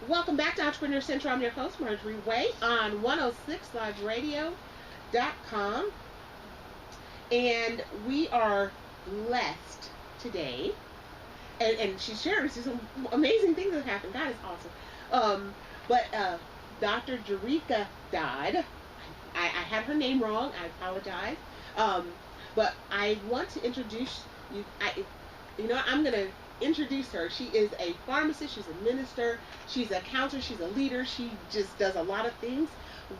Welcome back to Entrepreneur Central. I'm your host, Marjorie Way, on 106liverradio.com. And we are blessed today. And she shared some amazing things that happened. God is awesome. But Dr. Jerrica Dodd, I had her name wrong. I apologize. Um, but I want to introduce you. I'm going to introduce her. She is a pharmacist. She's a minister. She's a counselor. She's a leader. She just does a lot of things.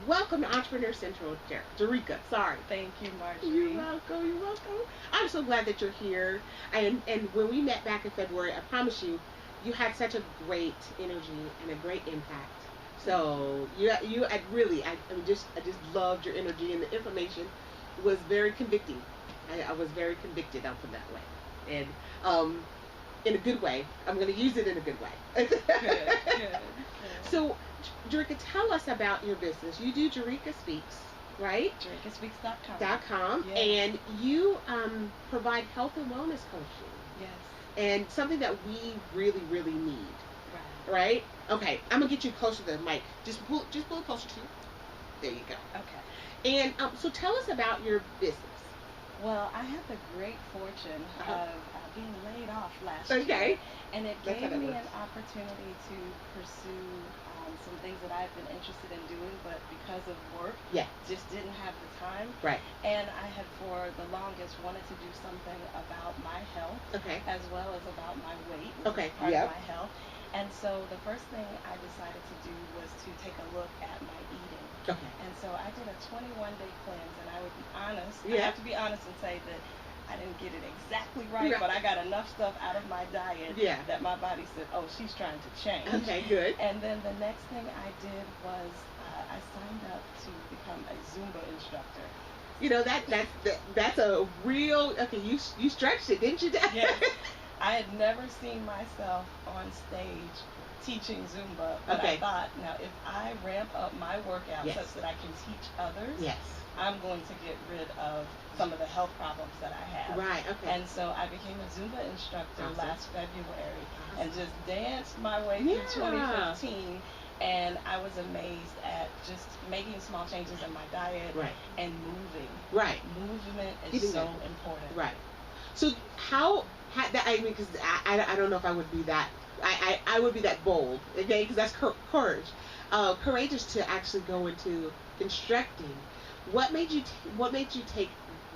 Welcome to Entrepreneur Central, Jerrica. Sorry. Thank you, Marjorie. You're welcome. You're welcome. I'm so glad that you're here. And when we met back in February, I promise you, you had such a great energy and a great impact. So I just loved your energy, and the information was very convicting. I was very convicted. I'll put it that way. And in a good way. I'm going to use it in a good way. Good. So, Jerrica, tell us about your business. You do Jerrica Speaks, right? JerricaSpeaks.com. Yes. And you provide health and wellness coaching. Yes. And something that we really, really need. Right? Okay, I'm going to get you closer to the mic. Just pull it closer to you. There you go. Okay. And so tell us about your business. Well, I had the great fortune of being laid off last year. And it gave me an opportunity to pursue some things that I've been interested in doing, but because of work, just didn't have the time. Right. And I had for the longest wanted to do something about my health, as well as about my weight, which is part of my health. And so the first thing I decided to do was to take a look at my eating. Okay. And so I did a 21-day cleanse, and I would be honest. I have to be honest and say that I didn't get it exactly right, but I got enough stuff out of my diet that my body said, oh, she's trying to change. Okay, good. And then the next thing I did was I signed up to become a Zumba instructor. You know, that's a real, you stretched it, didn't you? Yes. I had never seen myself on stage teaching Zumba, but I thought, now if I ramp up my workout such that I can teach others, I'm going to get rid of some of the health problems that I have. Right, okay. And so I became a Zumba instructor last February and just danced my way through 2015. And I was amazed at just making small changes in my diet and moving. Right. Movement is so important. Right. So because I don't know if I would be that, I would be that bold, okay, because that's courage. Courageous to actually go into instructing. What made you take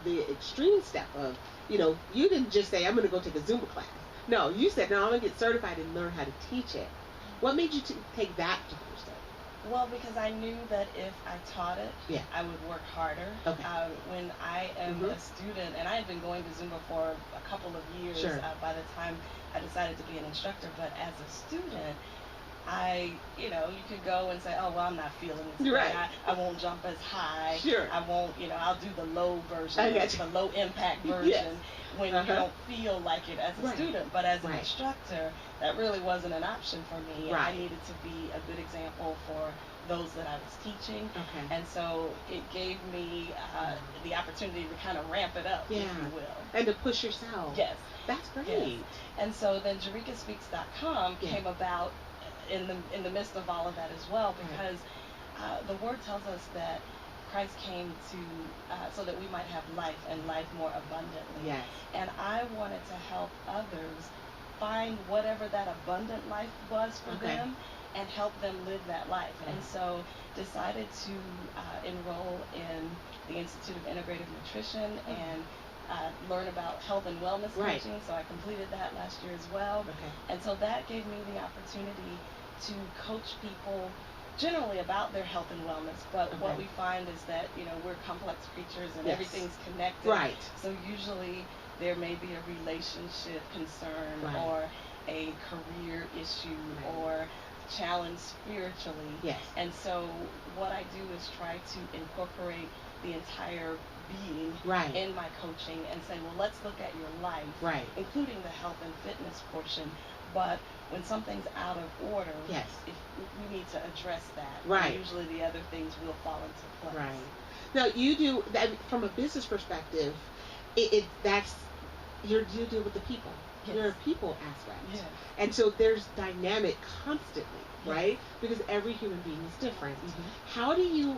the extreme step of, you didn't just say, I'm going to go take a Zumba class. No, you said, no, I'm going to get certified and learn how to teach it. What made you take that particular step? Well, because I knew that if I taught it, I would work harder. Okay. When I am a student, and I had been going to Zumba for a couple of years by the time I decided to be an instructor, but as a student, you could go and say, oh, well, I'm not feeling this. Right. I won't jump as high. Sure. I won't, I'll do the low version, the low impact version when you don't feel like it as a student. But as an instructor, that really wasn't an option for me. Right. I needed to be a good example for those that I was teaching. Okay. And so it gave me the opportunity to kind of ramp it up, if you will. And to push yourself. Yes. That's great. Yes. And so then JerricaSpeaks.com came about in the midst of all of that as well, because the word tells us that Christ came to so that we might have life and life more abundantly. Yes. And I wanted to help others find whatever that abundant life was for them and help them live that life. And so decided to enroll in the Institute of Integrative Nutrition and learn about health and wellness coaching. So I completed that last year as well. And so that gave me the opportunity to coach people generally about their health and wellness. But what we find is that, we're complex creatures and everything's connected. Right. So usually there may be a relationship concern or a career issue or challenge spiritually. Yes. And so what I do is try to incorporate the entire being in my coaching and say, well, let's look at your life, including the health and fitness portion. But when something's out of order, if we need to address that. And usually the other things will fall into place. Right. Now, you do that from a business perspective. That's you deal with the people. Yes. You're a people aspect. Yes. And so there's dynamic constantly, Yes. right? Because every human being is different. Mm-hmm. How do you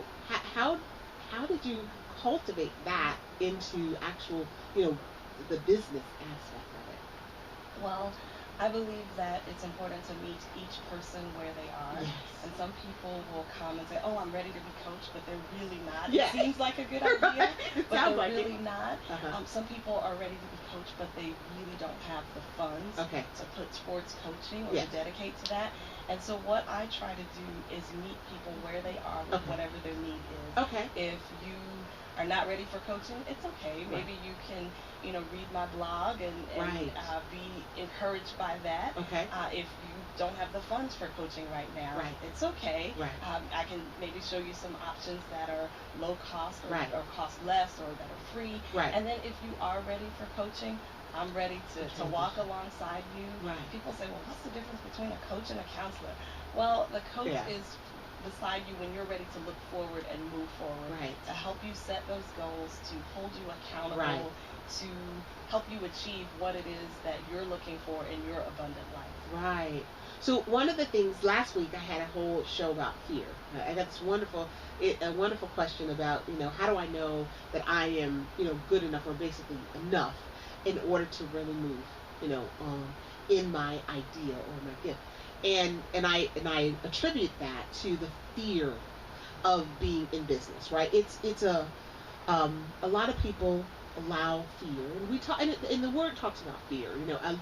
how did you cultivate that into actual, the business aspect of it? Well, I believe that it's important to meet each person where they are. Yes. And some people will come and say, "Oh, I'm ready to be coached," but they're really not. Yes. It seems like a good idea, It but sounds they're like really it. not. Uh-huh. Some people are ready to be coached, but they really don't have the funds Okay. to put towards coaching or Yes. to dedicate to that. And so what I try to do is meet people where they are with Okay. whatever their need is. Okay. If you are not ready for coaching, it's okay. Right. Maybe you can, read my blog and Right. be encouraged by that. Okay. If you don't have the funds for coaching right now, Right. it's okay. Right. I can maybe show you some options that are low cost or, Right. or cost less or that are free. Right. And then if you are ready for coaching, I'm ready to walk alongside you. Right. People say, well, what's the difference between a coach and a counselor? Well, the coach Yeah. is beside you when you're ready to look forward and move forward, Right. to help you set those goals, to hold you accountable, Right. to help you achieve what it is that you're looking for in your abundant life. Right. So one of the things last week I had a whole show about fear. I got this a wonderful question about how do I know that I am good enough or basically enough in order to really move in my idea or my gift, and I attribute that to the fear of being in business. Right. It's a lot of people allow fear, and we talk, and the word talks about fear, a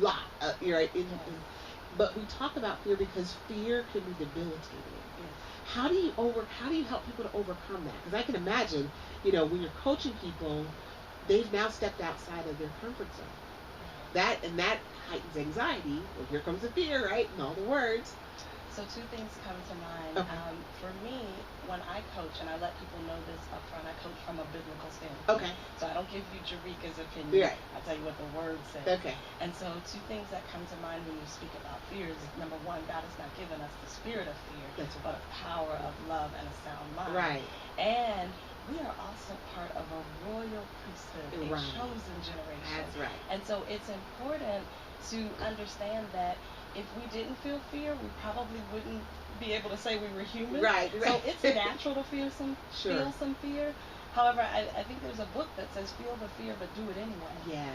lot, right? But we talk about fear because fear can be debilitating. Yes. How do you help people to overcome that? Because I can imagine, when you're coaching people, they've now stepped outside of their comfort zone. That heightens anxiety. Well, here comes the fear, right? And all the words. So two things come to mind. Okay. For me, when I coach, and I let people know this up front, I coach from a biblical standpoint. Okay. So I don't give you Jerrica's opinion. Right. I tell you what the word says. Okay. And so two things that come to mind when you speak about fear is, number one, God has not given us the spirit of fear, That's right. but of power, of love, and a sound mind. Right. And we are also part of a royal priesthood, a Right. chosen generation. That's right. And so it's important to understand that if we didn't feel fear, we probably wouldn't be able to say we were human. Right. So it's natural to feel some fear. However, I think there's a book that says feel the fear, but do it anyway. Yes.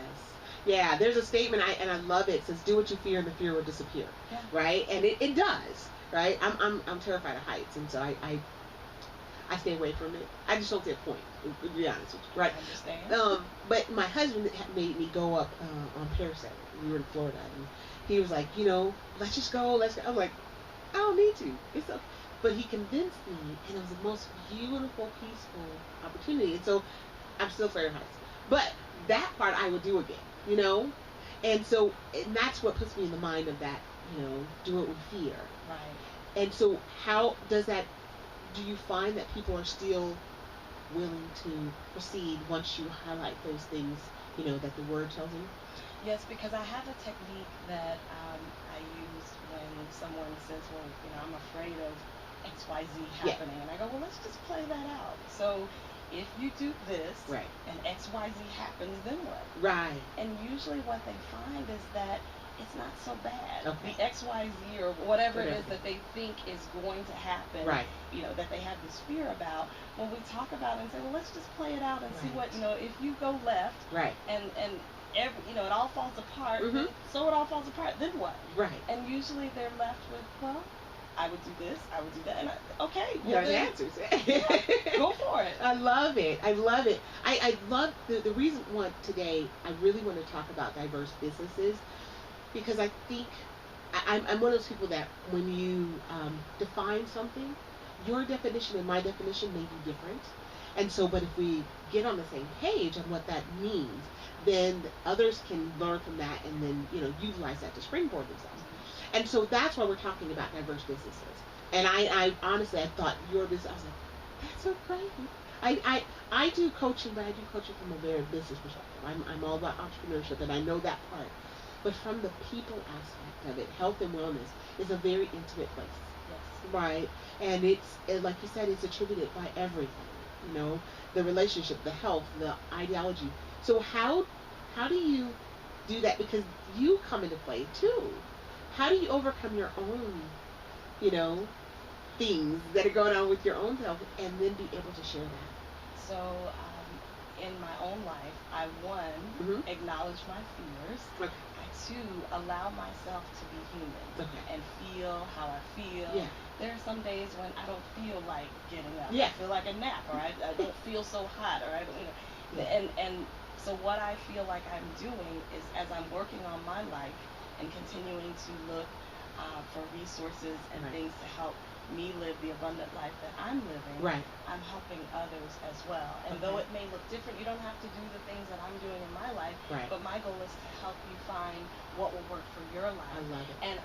Yeah, there's a statement, and I love it. It says, "Do what you fear, and the fear will disappear." Yeah. Right, and it does. Right, I'm terrified of heights, and so I stay away from it. I just don't see a point, to be honest with you. Right. I understand. But my husband made me go up on Parasailing. We were in Florida, and he was like, let's just go. Let's go. I'm like, I don't need to. It's okay. But he convinced me, and it was the most beautiful, peaceful opportunity. And so I'm still afraid of heights. But that part I would do again, And so and that's what puts me in the mind of that, do it with fear. Right. And so how does that, do you find that people are still willing to proceed once you highlight those things, that the word tells you? Yes, because I have a technique that I use when someone says, well, I'm afraid of XYZ happening. And I go, well, let's just play that out. So if you do this, right, and XYZ happens, then what? Right. And usually what they find is that it's not so bad. Okay. The XYZ or whatever it is that they think is going to happen, right, that they have this fear about, when we talk about it and say, well, let's just play it out and see right, what, if you go left, right, and it all falls apart, mm-hmm, so it all falls apart, then what? Right. And usually they're left with, well, I would do this, I would do that, and okay. You have the answers. Go for it. I love it. I love the reason today I really want to talk about diverse businesses, because I think I'm one of those people that when you define something, your definition and my definition may be different. And so, but if we get on the same page on what that means, then others can learn from that and then, utilize that to springboard themselves. And so that's why we're talking about diverse businesses. And I honestly, I thought your business, I was like, that's so great. I do coaching, but I do coaching from a very business perspective. I'm all about entrepreneurship, and I know that part. But from the people aspect of it, health and wellness is a very intimate place. Yes. Right? And it's, like you said, it's attributed by everything. The relationship, the health, the ideology. So how how do you do that? Because you come into play too. How do you overcome your own, you know, things that are going on with your own self, and then be able to share that? So, in my own life, I one, Mm-hmm. acknowledge my fears. Okay. I two, allow myself to be human Okay. and feel how I feel. Yeah. There are some days when I don't feel like getting up. Yeah. I feel like a nap, or I don't feel so hot, or I don't, Yeah. and so what I feel like I'm doing is, as I'm working on my life and continuing to look for resources and Right. things to help me live the abundant life that I'm living, Right. I'm helping others as well. And Okay. though it may look different, you don't have to do the things that I'm doing in my life, Right. but my goal is to help you find what will work for your life. I love it. And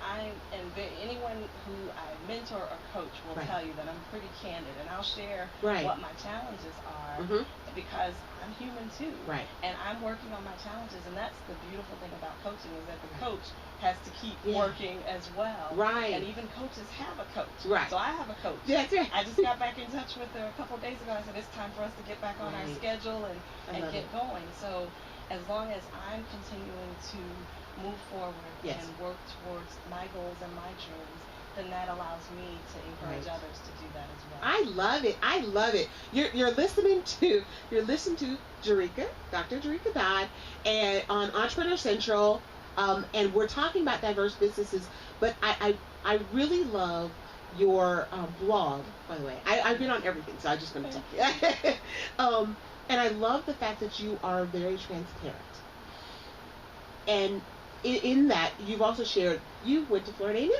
anyone who I mentor or coach will Right. tell you that I'm pretty candid, and I'll share Right. what my challenges are, Mm-hmm. because I'm human too. Right. And I'm working on my challenges, and that's the beautiful thing about coaching, is that the coach has to keep Yeah. working as well. Right. And even coaches have a coach. Right. So I have a coach. That's right. I just got back in touch with her a couple of days ago. I said, it's time for us to get back on our Right. schedule I and love get it. going. So as long as I'm continuing to move forward Yes. and work towards my goals and my dreams, then that allows me to encourage Right. others to do that as well. I love it. I love it. You're listening to Jerrica, Dr. Jerrica Dodd, and on Entrepreneur Central, and we're talking about diverse businesses. But I really love your blog. By the way, I've been on everything, so I'm just going to tell you. And I love the fact that you are very transparent, and in that you've also shared you went to Florida A&M.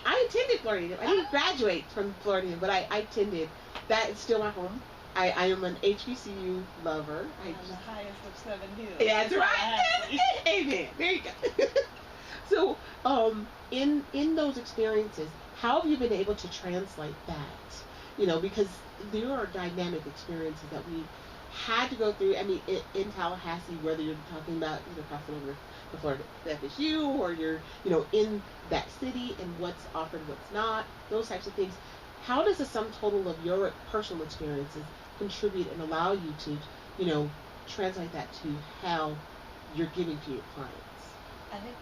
I attended Florida A&M. I didn't graduate from Florida A&M, but I attended. That is still my home. I am an HBCU lover. I'm the highest of 7 hills. Yeah, that's right. Amen. There you go. So, in those experiences, how have you been able to translate that? You know, because there are dynamic experiences that we had to go through. I mean, in Tallahassee, whether you're talking about crossing over to Florida, to FSU, or you're in that city and what's offered, what's not, those types of things. How does the sum total of your personal experiences contribute and allow you to, translate that to how you're giving to your clients? I think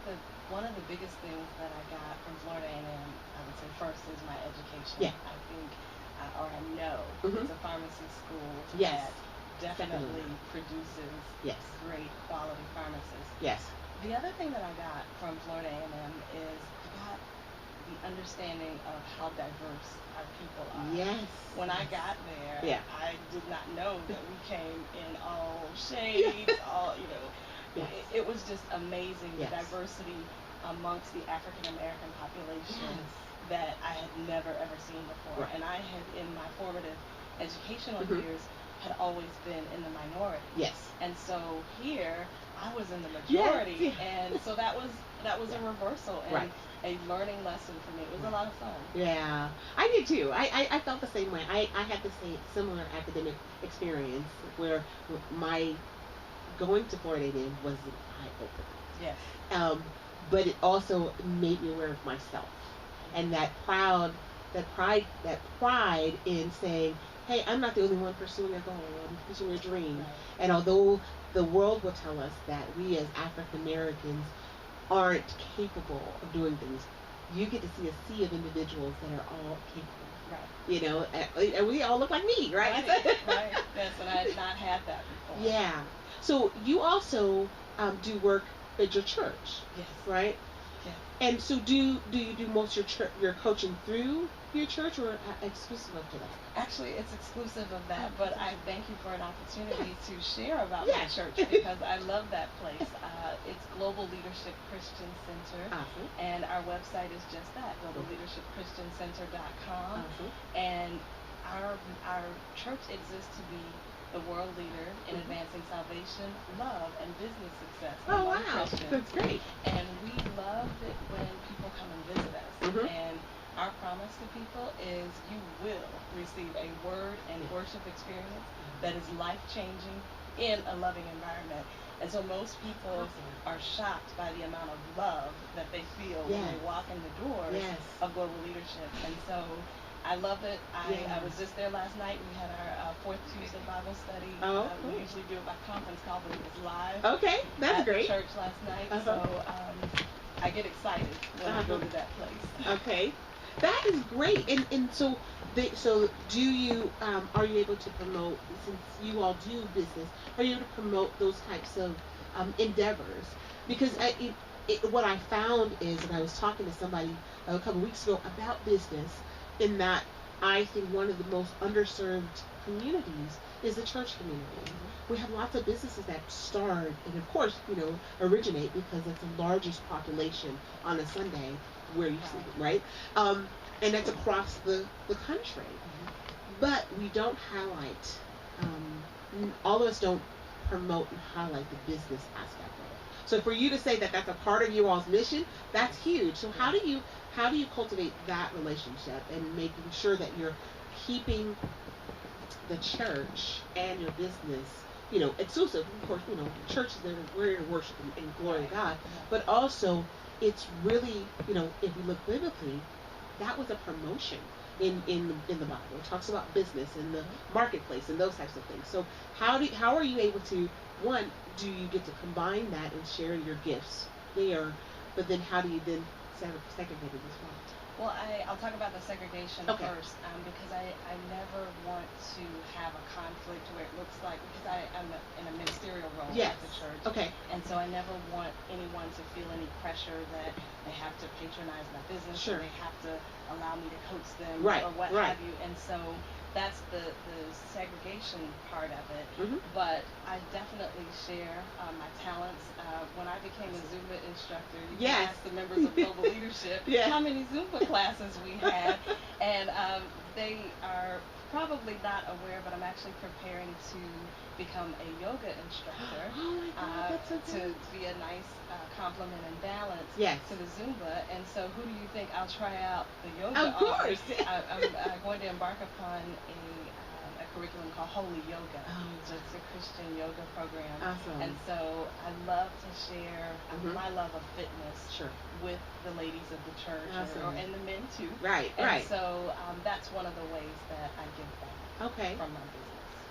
one of the biggest things that I got from Florida A&M, I would say first, is my education. Yeah. I think, or I know, Mm-hmm. it's a pharmacy school Yes. that definitely Definitely. produces Yes. great quality pharmacists. Yes. The other thing that I got from Florida A&M is I got the understanding of how diverse our people are. Yes. When I got there, Yeah. I did not know that we came in all shades, all, Yes. it was just amazing, Yes. the diversity amongst the African American population Yes. that I had never ever seen before. Right. And I had, in my formative educational Mhm. years, had always been in the minority. Yes. And so here I was in the majority, Yes. and so that was a reversal and Right. a learning lesson for me. It was a lot of fun. Yeah, I did too. I felt the same way. I had the same similar academic experience where my going to Florida A&M was an eye opener. Yes. But it also made me aware of myself and that pride in saying, hey, I'm not the only one pursuing a goal. I'm pursuing a dream. Right. And although the world will tell us that we as African Americans aren't capable of doing things, you get to see a sea of individuals that are all capable. Right. And we all look like me, right? Right. Yes, and I had not had that before. Yeah. So you also do work at your church, Yes. right? Yes. And so do you do most of your coaching through your church or exclusive to that? Actually, it's exclusive of that, but I thank you for an opportunity to share about Yeah. my church, because I love that place. It's Global Leadership Christian Center, Awesome. and our website is just that, globalleadershipchristiancenter.com. Awesome. And our church exists to be the world leader in Mhm. advancing salvation, love, and business success Oh among wow, Christians. that's great. And we love it when people come and visit us. Mhm. And our promise to people is you will receive a word and worship experience that is life-changing in a loving environment. And so most people are shocked by the amount of love that they feel when they walk in the doors Yes. of Global Leadership. And so I love it. Yeah. I was just there last night. We had our fourth Tuesday Bible study. Oh, We cool. usually do it by conference call, but it was live. Okay, that's at great. Church last night. So I get excited when I go to that place. Okay, that is great. And so so do you are you able to promote, since you all do business? Are you able to promote those types of endeavors? Because what I found is, and I was talking to somebody a couple weeks ago about business, in that I think one of the most underserved communities is the church community. We have lots of businesses that start and, of course, originate because it's the largest population on a Sunday where you see, right? And that's across the country. But we don't highlight, all of us don't promote and highlight the business aspect of it. So for you to say that that's a part of you all's mission, that's huge. So how do you cultivate that relationship and making sure that you're keeping the church and your business, exclusive? Of course, church is there, we're here to worship and glory to God, but also it's really, if we look biblically, that was a promotion in the Bible. It talks about business and the marketplace and those types of things. So how are you able to, one, do you get to combine that and share your gifts there, but then how do you then segregate it as well? Well, I'll talk about the segregation first, because I never want to have a conflict where it looks like, because I'm in a ministerial role at the church. Okay. And so I never want anyone to feel any pressure that they have to patronize my business, or they have to allow me to coach them, or what have you. And so that's the segregation part of it. But I definitely share my talents. When I became a Zumba instructor, you can ask the members of global leadership how many Zumba classes we had, and they are probably not aware, but I'm actually preparing to become a yoga instructor. Oh my God, that's so to be a nice complement and balance to the Zumba. And so who do you think I'll try out the yoga Of course. I'm going to embark upon a curriculum called Holy Yoga. So it's a Christian yoga program. Awesome. And so I love to share my love of fitness with the ladies of the church, and the men too. And so that's one of the ways that I give back from my business.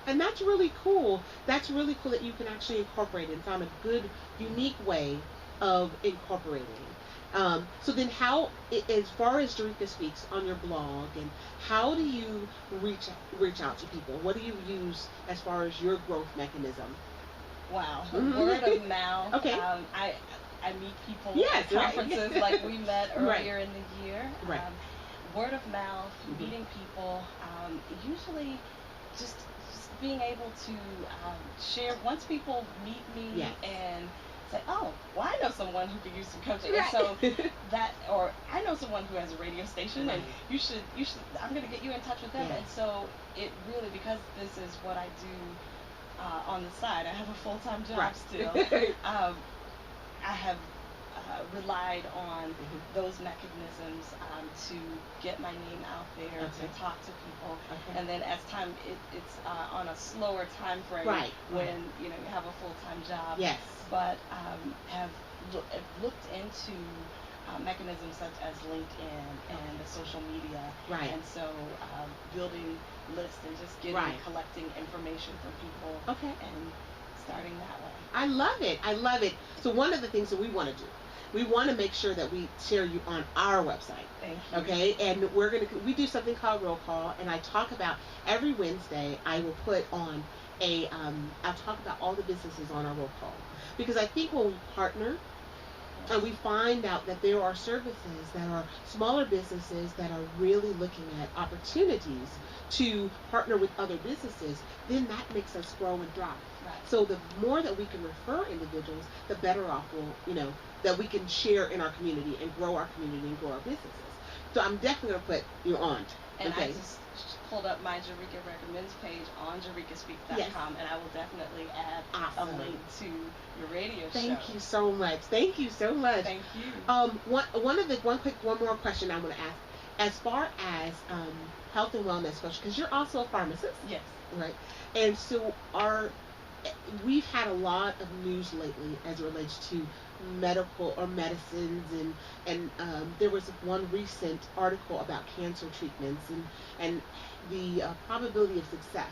And that's really cool. That's really cool that you can actually incorporate it and found a good, unique way of incorporating. So then how, as far as Jerrica Speaks on your blog, and how do you reach out to people? What do you use as far as your growth mechanism? Wow. Word of mouth. I meet people at conferences like we met earlier in the year. Word of mouth, meeting people, usually just being able to share. Once people meet me and say, oh, well, I know someone who could use some coaching. And so or I know someone who has a radio station, and you should, I'm going to get you in touch with them. And so it really, because this is what I do on the side, I have a full-time job still. I have relied on those mechanisms to get my name out there, to talk to people, and then as time, it's on a slower time frame when you have a full-time job. But have looked into mechanisms such as LinkedIn and the social media, and so building lists and just collecting information from people, and starting that way. I love it. I love it. So one of the things that we want to do, we want to make sure that we share you on our website. Thank you. Okay, and we do something called Roll Call, and I talk about every Wednesday. I will put on I'll talk about all the businesses on our Roll Call, because I think when we partner, and we find out that there are services that are smaller businesses that are really looking at opportunities to partner with other businesses, then that makes us grow and thrive. So the more that we can refer individuals, the better off we'll, that we can share in our community and grow our community and grow our businesses. So I'm definitely going to put you on. And I just pulled up my Jerrica Recommends page on jerricaspeaks.com, and I will definitely add a link to your radio show. Thank you so much. Thank you so much. Thank you. One more question I want to ask. As far as health and wellness coach, because you're also a pharmacist. Yes. Right. And so we've had a lot of news lately as it relates to medical or medicines, and there was one recent article about cancer treatments and the probability of success.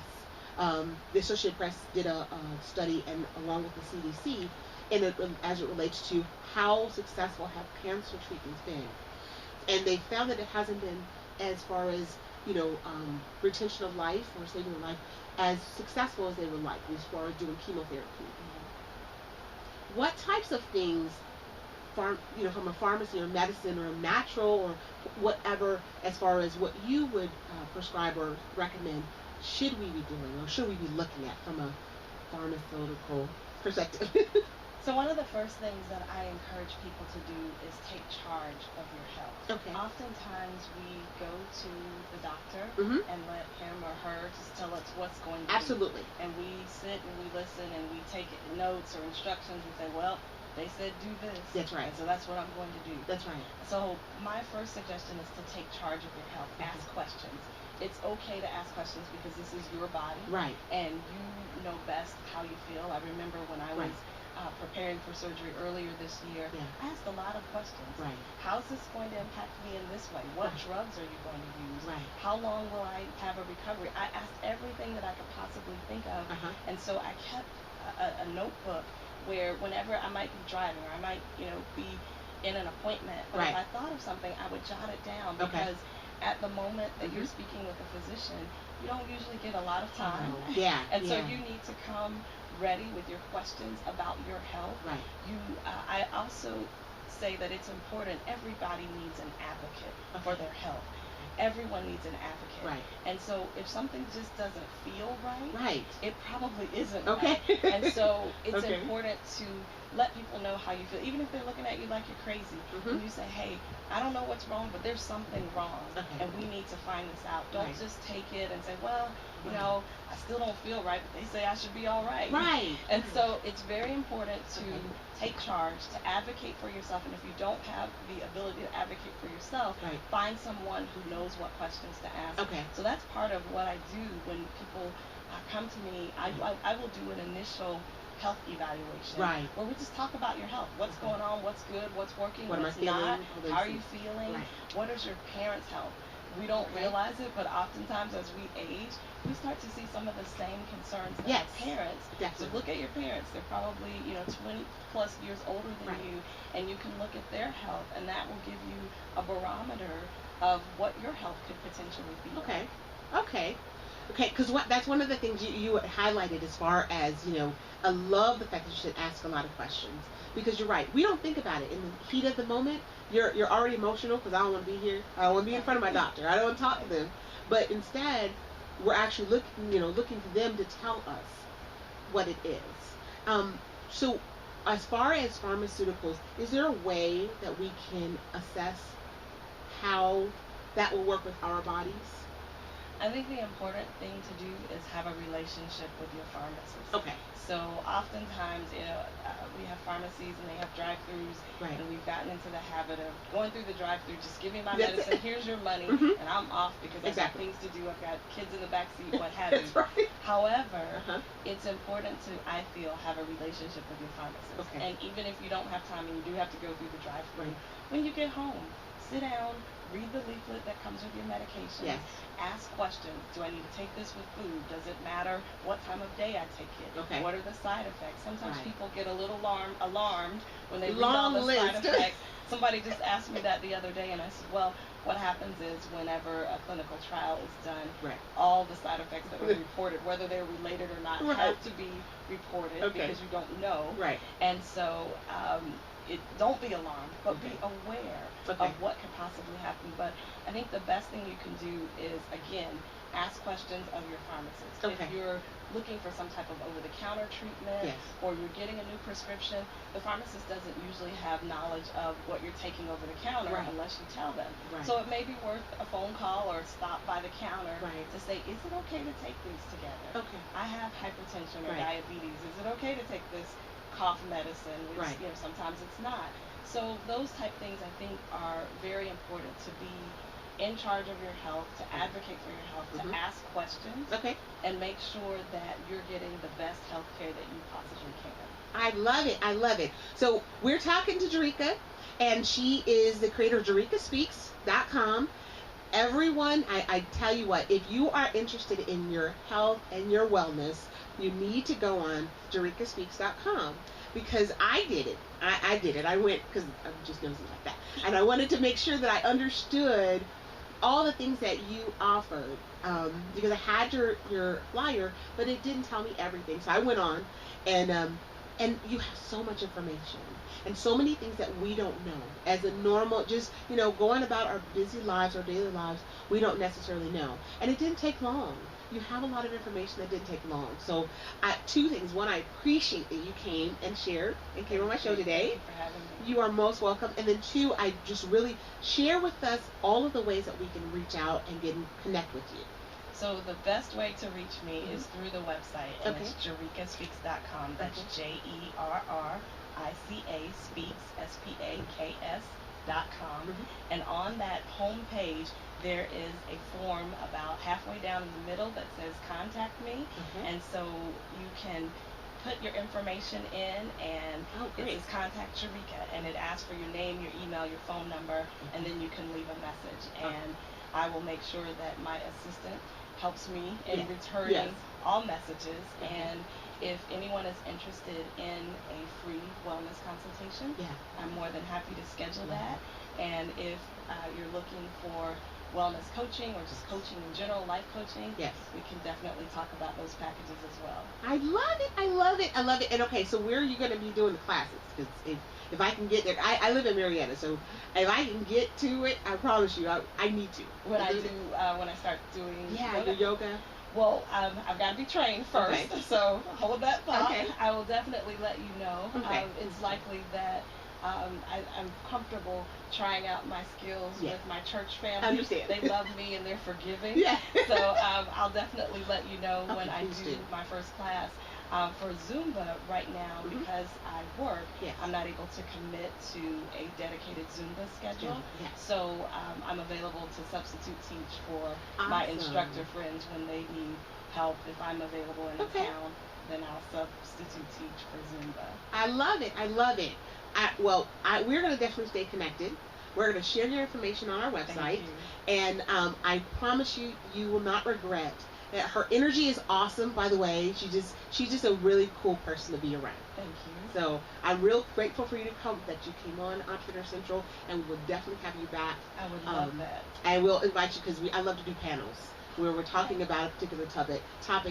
The Associated Press did a study, and along with the CDC, and as it relates to how successful have cancer treatments been, and they found that it hasn't been as far as retention of life or saving life as successful as they would like as far as doing chemotherapy. What types of things, from a pharmacy or medicine or natural or whatever, as far as what you would prescribe or recommend, should we be doing or should we be looking at from a pharmaceutical perspective? So one of the first things that I encourage people to do is take charge of your health. Okay. Oftentimes we go to the doctor and let him or her just tell us what's going to Absolutely. be. And we sit and we listen and we take notes or instructions and say, well, they said do this. That's right. And so that's what I'm going to do. That's right. So my first suggestion is to take charge of your health. Ask questions. It's okay to ask questions because this is your body. Right. And you know best how you feel. I remember when I was preparing for surgery earlier this year, I asked a lot of questions. Right. How's this going to impact me in this way? What drugs are you going to use? Right. How long will I have a recovery? I asked everything that I could possibly think of. And so I kept a notebook where whenever I might be driving or I might, be in an appointment, but if I thought of something, I would jot it down because at the moment that you're speaking with a physician, you don't usually get a lot of time. And so you need to come ready with your questions about your health. Right. I also say that it's important. Everybody needs an advocate for their health. Everyone needs an advocate. Right. And so if something just doesn't feel right, it probably isn't right. And so it's important to let people know how you feel, even if they're looking at you like you're crazy. And you say, hey, I don't know what's wrong, but there's something wrong, and we need to find this out. Don't just take it and say, well, I still don't feel right, but they say I should be all right. Right. And so it's very important to take charge, to advocate for yourself, and if you don't have the ability to advocate for yourself, find someone who knows what questions to ask. So that's part of what I do when people come to me. I will do an initial health evaluation where we just talk about your health. What's going on? What's good? What's working? What's not? How are you feeling? What is your parents' health? We don't realize it, but oftentimes as we age, we start to see some of the same concerns that our parents. So look at your parents. They're probably 20 plus years older than you, and you can look at their health, and that will give you a barometer of what your health could potentially be. Okay, because that's one of the things you highlighted as far as, I love the fact that you should ask a lot of questions, because you're right. We don't think about it in the heat of the moment. You're already emotional because I don't want to be here. I don't want to be in front of my doctor. I don't want to talk to them. But instead, we're actually looking to them to tell us what it is. So as far as pharmaceuticals, is there a way that we can assess how that will work with our bodies? I think the important thing to do is have a relationship with your pharmacist. So oftentimes, we have pharmacies and they have drive-thrus, and we've gotten into the habit of going through the drive-thru, just give me my medicine, here's your money, and I'm off because I've got things to do, I've got kids in the back seat, what have you. However, it's important to, I feel, have a relationship with your pharmacist. And even if you don't have time and you do have to go through the drive-thru, when you get home, sit down, read the leaflet that comes with your medication. Ask questions. Do I need to take this with food? Does it matter what time of day I take it? What are the side effects? Sometimes people get a little alarmed when they read all the side effects. Somebody just asked me that the other day, and I said, well, what happens is whenever a clinical trial is done, all the side effects that are reported, whether they're related or not, have to be reported because you don't know. And so don't be alarmed, but be aware of what could possibly happen. But I think the best thing you can do is, again, ask questions of your pharmacist. If you're looking for some type of over-the-counter treatment or you're getting a new prescription, the pharmacist doesn't usually have knowledge of what you're taking over the counter unless you tell them. So it may be worth a phone call or a stop by the counter to say, is it okay to take these together? I have hypertension or diabetes. Is it okay to take this cough medicine, which sometimes it's not. So those type things I think are very important to be in charge of your health, to advocate for your health, to ask questions, and make sure that you're getting the best health care that you possibly can. I love it. I love it. So we're talking to Jerrica, and she is the creator of JerricaSpeaks.com. Everyone, I tell you what, if you are interested in your health and your wellness, you need to go on JerricaSpeaks.com, because I did it. I did it. I went because I'm just nosy like that, and I wanted to make sure that I understood all the things that you offered, because I had your flyer, but it didn't tell me everything. So I went on, and you have so much information and so many things that we don't know as a normal, just, going about our busy lives, our daily lives, we don't necessarily know. And it didn't take long. You have a lot of information that didn't take long. So two things. One, I appreciate that you came and shared and came on my show today. Thank you for having me. You are most welcome. And then two, I just really share with us all of the ways that we can reach out and connect with you. So the best way to reach me is through the website, and it's JerricaSpeaks.com. That's Jerrica Speaks, SPAKS.com. And on that home page, there is a form about halfway down in the middle that says Contact Me. And so you can put your information in, and it says Contact Jerrica, and it asks for your name, your email, your phone number, and then you can leave a message. And I will make sure that my assistant helps me in returning all messages. And if anyone is interested in a free wellness consultation, I'm more than happy to schedule that. And if you're looking for wellness coaching or just coaching in general, life coaching, we can definitely talk about those packages as well. I love it. I love it. I love it. And okay, so where are you going to be doing the classes? Because if I can get there, I live in Marietta, so if I can get to it, I promise you, I need to. When I start doing the yoga. Well, I've got to be trained first, so hold that thought. I will definitely let you know. It's likely that I'm comfortable trying out my skills with my church family. I understand. They love me and they're forgiving. So I'll definitely let you know when I do my first class. For Zumba right now, because I work, I'm not able to commit to a dedicated Zumba schedule. So I'm available to substitute teach for my instructor friends when they need help. If I'm available in a town, then I'll substitute teach for Zumba. I love it. I love it. We're going to definitely stay connected. We're going to share your information on our website. And I promise you, you will not regret. Her energy is awesome, by the way. She's just a really cool person to be around. Thank you. So I'm real grateful for you to come, that you came on Entrepreneur Central, and we will definitely have you back. I would love that. I will invite you, because I love to do panels where we're talking about a particular topic,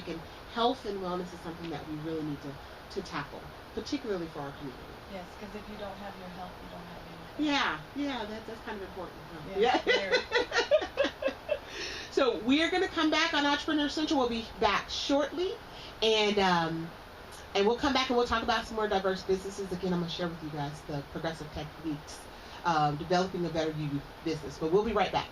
and health and wellness is something that we really need to tackle, particularly for our community. Yes, because if you don't have your health, you don't have anything. That's kind of important. Huh? So we're going to come back on Entrepreneur Central. We'll be back shortly, and we'll come back and we'll talk about some more diverse businesses. Again, I'm going to share with you guys the progressive techniques, developing a better you business. But we'll be right back.